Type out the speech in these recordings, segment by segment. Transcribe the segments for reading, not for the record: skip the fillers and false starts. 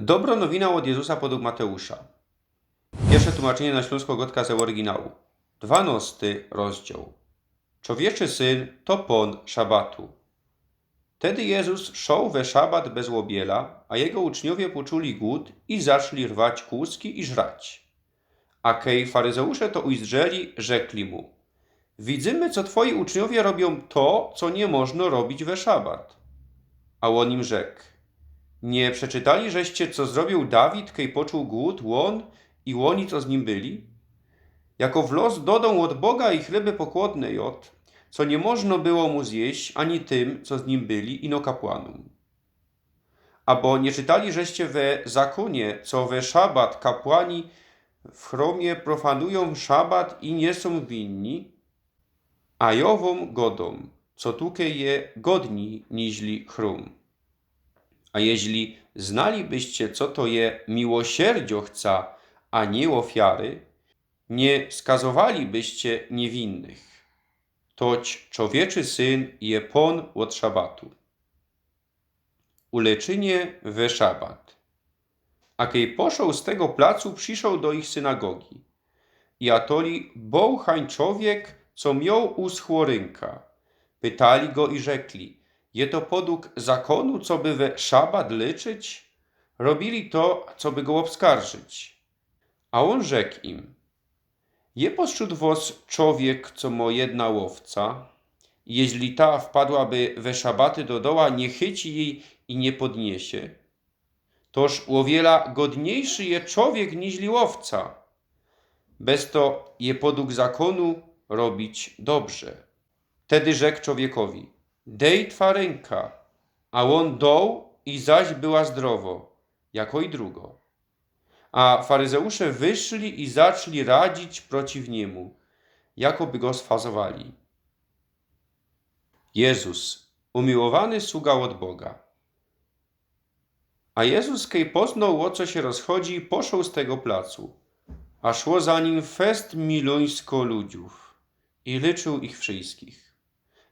Dobra nowina od Jezusa podług Mateusza. Pierwsze tłumaczenie na śląsko-gotka z oryginału. 12 rozdział. Człowieczy syn to pon szabatu. Tedy Jezus szał we szabat bez łobiela, a jego uczniowie poczuli głód i zaczęli rwać kłuski i żrać. A kej faryzeusze to ujrzeli, rzekli mu: Widzimy, co twoi uczniowie robią to, co nie można robić we szabat. A on im rzekł: Nie przeczytali żeście, co zrobił Dawid, kej poczuł głód, łon i łoni, co z nim byli? Jako w los dodą od Boga i chleby pokłodne jod, co nie można było mu zjeść, ani tym, co z nim byli, ino kapłanom. Abo nie czytali żeście we zakonie, co we szabat kapłani w chromie profanują szabat i nie są winni, a jową godą, co tukę je godni niźli chrum. A jeśli znalibyście, co to je miłosierdzio chca, a nie ofiary, nie skazowalibyście niewinnych. Toć człowieczy syn je pon od szabatu. Uleczynie we szabat. A kej poszł z tego placu, przyszedł do ich synagogi. I atoli był hań człowiek, co miał uschło rynka. Pytali go i rzekli: Je to podług zakonu, co by we szabat leczyć? Robili to, co by go obskarżyć. A on rzekł im: Je pośród was człowiek, co ma jedna łowca, i jeśli ta wpadłaby we szabaty do doła, nie chyci jej i nie podniesie. Toż o wiele godniejszy je człowiek niźli łowca. Bez to je podług zakonu robić dobrze. Wtedy rzekł człowiekowi: Dej twa ręka, a on dął i zaś była zdrowo, jako i drugo. A faryzeusze wyszli i zaczęli radzić przeciw niemu, jakoby go sfazowali. Jezus, umiłowany sługa od Boga. A Jezus, kej poznał, o co się rozchodzi, poszł z tego placu, a szło za nim fest miluńsko ludziów i liczył ich wszystkich.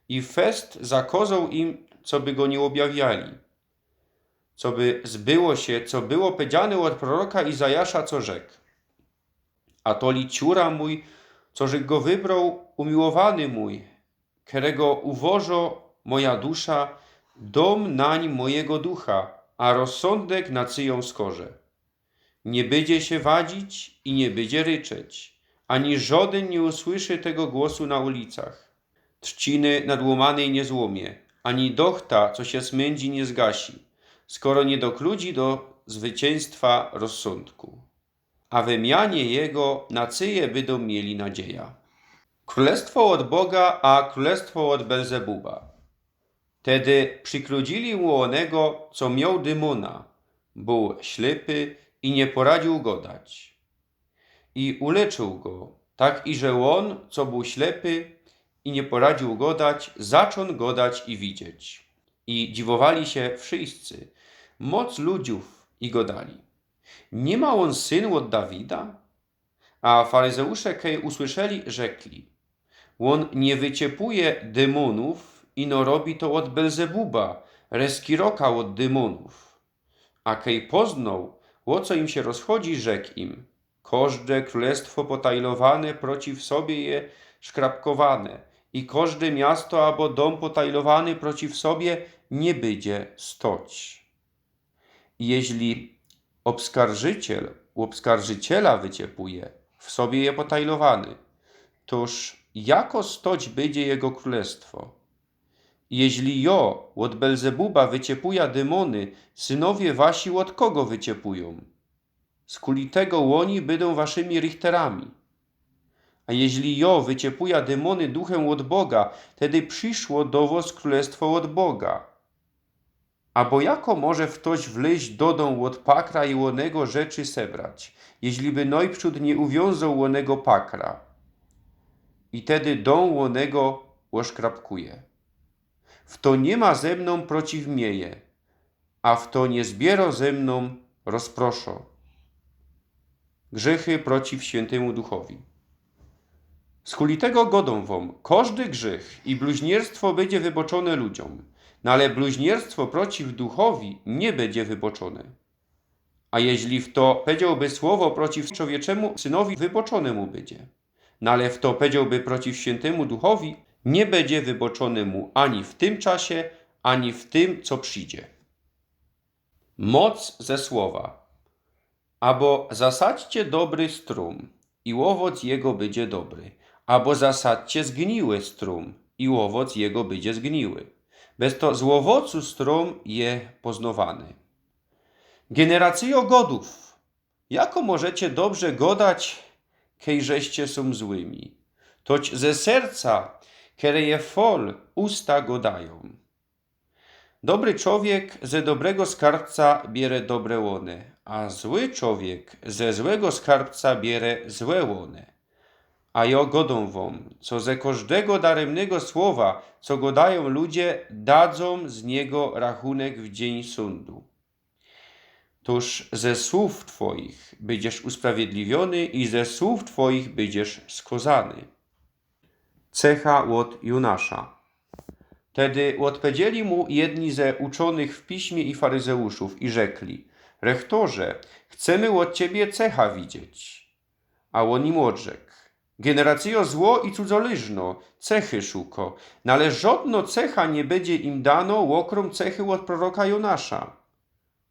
I fest zakazał im, co by go nie objawiali, co by zbyło się, co było powiedziane od proroka Izajasza, co rzekł: A to li ciura mój, coż go wybrał, umiłowany mój, którego uwożo moja dusza, dom nań mojego ducha, a rozsądek na cyją skorze. Nie będzie się wadzić i nie będzie ryczeć, ani żaden nie usłyszy tego głosu na ulicach. Trzciny nadłomanej nie złomie, ani dochta, co się smędzi, nie zgasi, skoro nie dokludzi do zwycięstwa rozsądku. A we mianie jego na cyje będą mieli nadzieja. Królestwo od Boga, a królestwo od Belzebuba. Tedy przykludzili mu onego, co miał dymona, był ślepy i nie poradził go dać. I uleczył go, tak iże on, co był ślepy i nie poradził go dać, zaczął go dać i widzieć. I dziwowali się wszyscy, moc ludziów i go dali. Nie ma on synu od Dawida? A faryzeusze, kej usłyszeli, rzekli: On nie wyciepuje demonów, ino robi to od Belzebuba, reskiroka od demonów. A kej poznał, o co im się rozchodzi, rzekł im: Każde królestwo potajlowane przeciw sobie je szkrapkowane i każde miasto albo dom potajlowany przeciw sobie nie będzie stoć. I jeśli obskarżyciel u obskarżyciela wyciepuje, w sobie je potajlowany, toż jako stoć będzie jego królestwo? Jeśli jo od Belzebuba wyciepuja demony, synowie wasi od kogo wyciepują? Z kulitego łoni będą waszymi richterami. A jeśli jo wyciepuja demony duchem od Boga, tedy przyszło do was królestwo od Boga. Abo jako może ktoś wleźć dodą od pakra i łonego rzeczy sebrać, jeśli by najprzód nie uwiązał łonego pakra? I tedy dom łonego oszkrapkuje. W to nie ma ze mną przeciw mieje, a w to nie zbiero ze mną rozproszo. Grzechy przeciw świętemu duchowi. Z hulitego godą wam każdy grzech i bluźnierstwo będzie wyboczone ludziom, no ale bluźnierstwo przeciw duchowi nie będzie wyboczone. A jeśli w to powiedziałby słowo przeciw człowieczemu synowi, wyboczone mu będzie. No ale w to powiedziałby przeciw świętemu duchowi, nie będzie wyboczone mu ani w tym czasie, ani w tym, co przyjdzie. Moc ze słowa. Abo zasadźcie dobry strum i owoc jego będzie dobry, albo zasadźcie zgniły strum i owoc jego będzie zgniły. Bez to z owocu strum je poznawany. Generacjo godów, jako możecie dobrze godać, kejżeście są złymi? Toć ze serca, które je fol, usta godają. Dobry człowiek ze dobrego skarbca bierze dobre łony, a zły człowiek ze złego skarbca bierze złe łony. A ja godą wam, co ze każdego daremnego słowa, co godają ludzie, dadzą z niego rachunek w dzień sądu. Toż ze słów twoich będziesz usprawiedliwiony i ze słów twoich będziesz skazany. Cecha od Jonasza. Wtedy odpowiedzieli mu jedni ze uczonych w piśmie i faryzeuszów i rzekli: Rektorze, chcemy od ciebie cecha widzieć. A on im odrzekł: Generacjo zło i cudzoliżno, cechy szuko, no ale żadno cecha nie będzie im dano, okrom cechy od proroka Jonasza.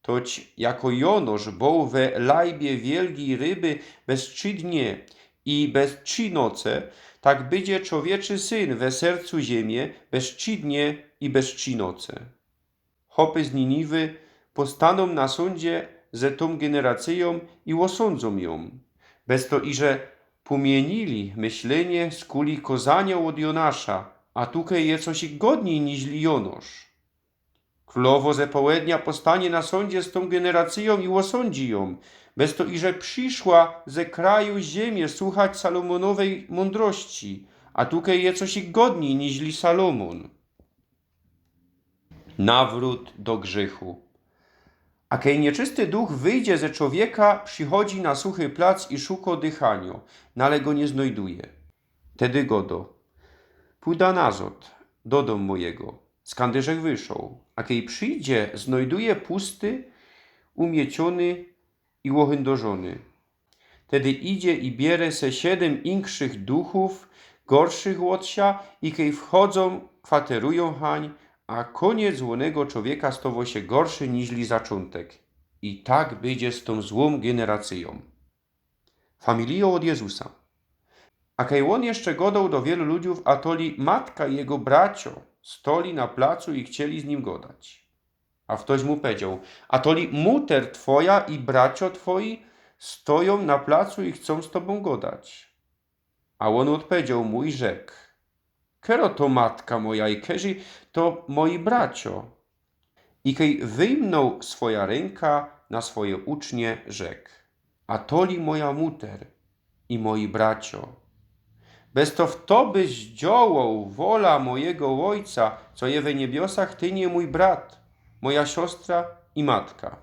Toć jako Jonosz był we lajbie wielkiej ryby bez 3 dnie i bez 3 noce, tak będzie człowieczy syn we sercu ziemię bez 3 dnie i bez 3 noce. Chopy z Niniwy postaną na sądzie ze tą generacją i osądzą ją, bez to iże pomienili myślenie z kuli kozania od Jonasza, a tukaj je coś godniej niźli Jonosz. Królowo ze południa postanie na sądzie z tą generacją i osądzi ją, bez to iże przyszła ze kraju ziemię słuchać Salomonowej mądrości, a tukaj je coś godniej niźli Salomon. Nawrót do grzechu. A kiedy nieczysty duch wyjdzie ze człowieka, przychodzi na suchy plac i szuka dychania, no ale go nie znajduje. Tedy godo: pójdę nazad, do domu mojego, skandyżech wyszł, a kiedy przyjdzie, znajduje pusty, umieciony i łochędożony. Tedy idzie i bierze se 7 inkszych duchów, gorszych łodsia, i kiedy wchodzą, kwaterują hań, a koniec złonego człowieka stało się gorszy niźli zaczątek. I tak będzie z tą złą generacją. Familią od Jezusa. A kiedy on jeszcze godał do wielu ludziów, a toli matka i jego bracio stoli na placu i chcieli z nim godać. A ktoś mu powiedział: a toli muter twoja i bracio twoi stoją na placu i chcą z tobą godać. A on odpowiedział mu i rzekł: kero to matka moja i kerzy to moi bracio. I kej wyjmnął swoja ręka na swoje ucznie, rzekł: a toli moja muter i moi bracio. Bez to w to byś działał wola mojego Ojca, co je we niebiosach, ty nie mój brat, moja siostra i matka.